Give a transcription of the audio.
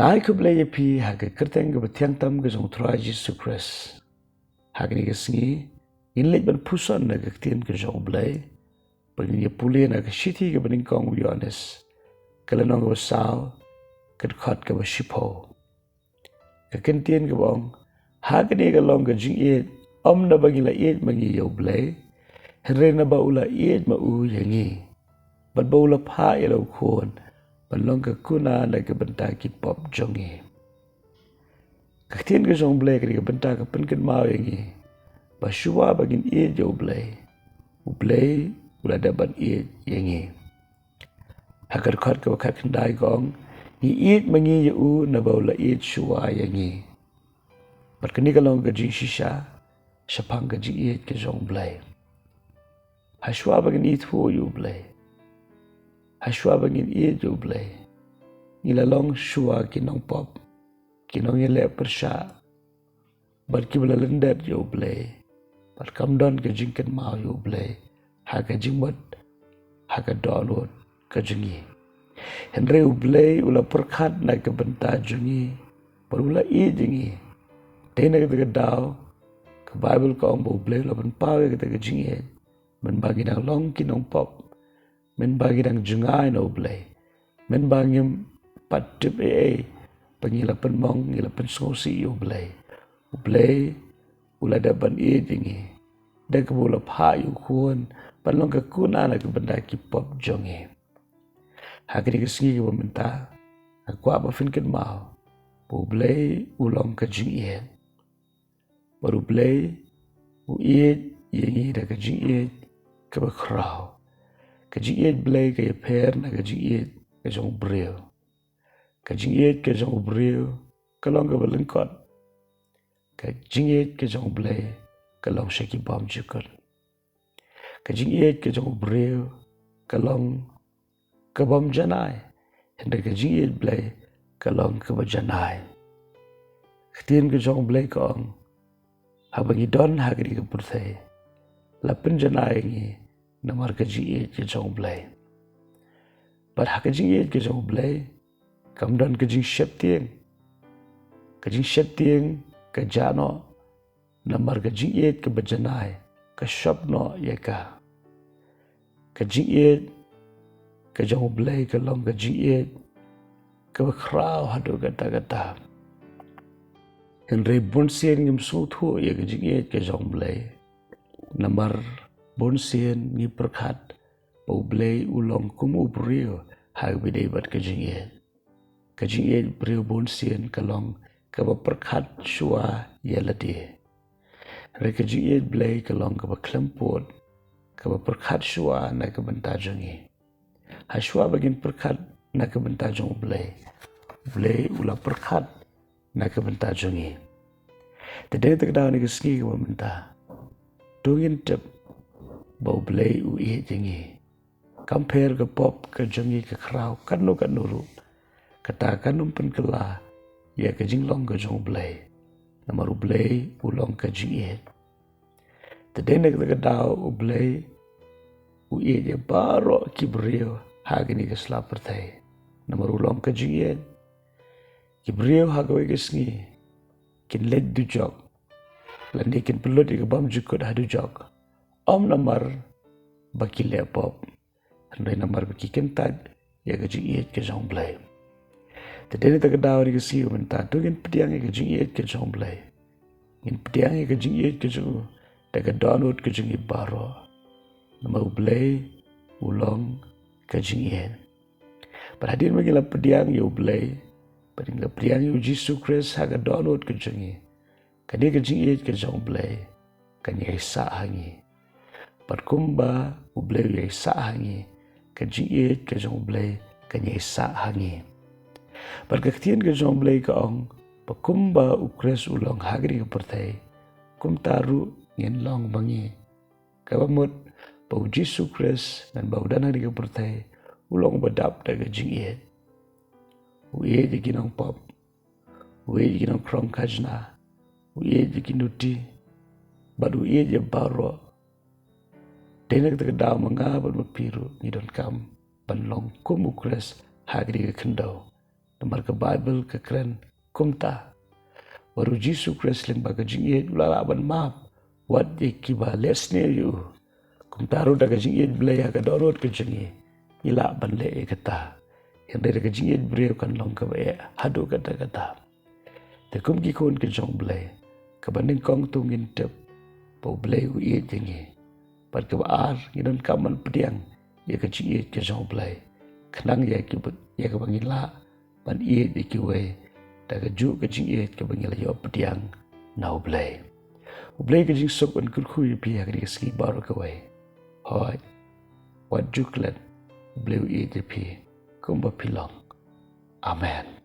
Ngai ku Blei pi haga kerteng ke betiang tam ke jong Tuhan Yesus Kristus. Haga ni ke sengi inlet ban puson na ke tien ke jong Blei. Bagi ni pulih na ke shiti ke bening kong Yohanes. Kelenong ke besau ke dekat ke besipo. Ke kentien ke bong haga ni ke long ke jing iet om na bagi la iet mangi U Blei. Henry na ba ula iet ma u yangi. Bat ba ula pa ila ukon. Balong ke kuna na ke bentar ki pop jongi. Kaktian ke jong Blei ke bentar ke penken mau yangi. Ba Shuwa bagin iet U Blei. U Blei ula daban iet yangi. Hakar kot ke wakat kendai gong. Ni iet mangi u na ba ula iet Shuwa yangi. Bat kini kalong ke jing shisha. Syapang ke jing iet ke jong Blei. Ha Shuwa bagin iet hu U Blei. Ha Shuwa bagin iet U Blei. Nilalong Shuwa kinong pop. Kinong yele persya. Bat ki bela lendet U Blei. Bat kamdon ke jingken mau U Blei. Haka jingmot. Haka download ke jengi. Henry U Blei ula perkat na ke bentar jengi. Bat ula iet jengi. Tena kita ke daw. Ke Bible ka om U Blei ula benpawe kita ke jengi. Men bagi nang long kinong pop. Men bagi nang jengai na U Blei. Men bagi patip pengilapan mong ngilapan sosi U Blei. U Blei ula daban iet jengi. Dan kebula pa U kuon. Panlong ke kuna na ke benda ki pop jongi. Hakini ke sengi ke peminta. Aku apa finkin mau. U Blei ulong ke jing iet. Baru Blei u iet yengi da ke jing iet ke bekrau. Ke jing iet Blei ke per na ke jing iet ke jong bril. Ke jing iet ke jong bril ke long ke belengkot. Ke jing iet ke jong Blei ke long syaki bom jukut. Ke jing iet ke jong bril ke long ke bom janai. Hende ke jing iet Blei ke long ke bajanai. Ketien ke jong Blei ke ong. Habangi don hagri ke purthai. Lapen janai ngi namar ke jing iet ke jong Blei. Bat haka jing iet ke jong Blei. Kamdan ke jing syep tieng. Ke jing syep tieng ke jano. Namar ke jing iet ke bajanai. Ke syop no yeka. Ke jing iet ke jong Blei ke long ke jing iet. Ke bakrau hadu gata-gata. Henry bonsien ngim sutu ya ke jing iet ke jong Blei. Namar bonsien ngi perkat. Bau Blei ulong kum ubrio. Hag bidai bat ke jing iet. Ke jing iet brio bonsien ke long ke perkat Shuwa yeladi. Re ke jing iet Blei ke long ke klempot. Ke perkat Shuwa na ke bentar jongi. Ha Shuwa bagin perkat na ke bentar jong Blei. Blei ula perkat na ke bentar jongi. Tadeng tak daw ni ke sengi ke bentar. Tungin tep bau Blei u iet jengi. Compare ke pop ke jongi ke krau kanu kanuru. Kata kanum pen kela ya ke jinglong ke jong Blei. Namaru Blei ulong ke jing iet. Tadeng tak daw u Blei u iet ya baro ki brio hagini ke slapertai. Namaru ulong ke jing iet. Ki brio hagawe ke sengi. Kin led du jog. Landi kin pelut ke bam jukut hadu jog. Om namar baki lepop. Handai namar baki kentad ya ke jing iet ke jong Blei. Tadeni tak daw ni ke si mentar tu ngin pediang ke jing iet ke jong Blei. Ngin pediang ke jing iet ke jong tak download ke jing baro. Nama Blei ulong ke jing iet. Perhatian mengilah pediang U Blei. Padahal pediang U Yesus Kristus haga download ke jing. Kani ke jing iet ke jong Blei. Kani isa hangi. Perkumba U Blei isa hangi. Ke jing iet ke jong Blei kani isa hangi. Perketian ke jong Blei ke ong. Perkumba U Kristus ulong hagri ke pertai. Kum taru ngin long bangi. Kabamut bau Yesus Kristus dan bau dana di ke pertai. Ulong badap da ke jing iet. U iet di kinong pop. U iet di kinong krong kajna. U iet di kinuti. Bad u iet di baro. Denak tak daw mangabal mapiru ngidon kam. Panlong kum U Kristus hagri ke kendau. Namar ke Bible ke keren kumta. Baru Jisu Christ leng baga jingiet ulalaban map. Wat ye kiba lesne yu. Kumtaru daga jingiet blei aga dorot ke jingi. Ila ban le e kata. Yang dari daga jingiet breu kan long ke e hadu kata-kata. Te kum ki kon ke jong blei. Kabanding kong tungin tep. Pau blei u iet jingi. Pat ke baar ngidan kaman pediang. Ye ke jingiet ke jong blei. Kenang ye kibut ye ke bangila. Ban iet ye kiwe. Daga ju ke jingiet ke bangila yo pediang. Nau blei. U blei ke jing sok ban kurkui pihak di keski baru kewe. Hoi. Wat juklet. U blei u iet ye pi. Kumba pilong. Amen.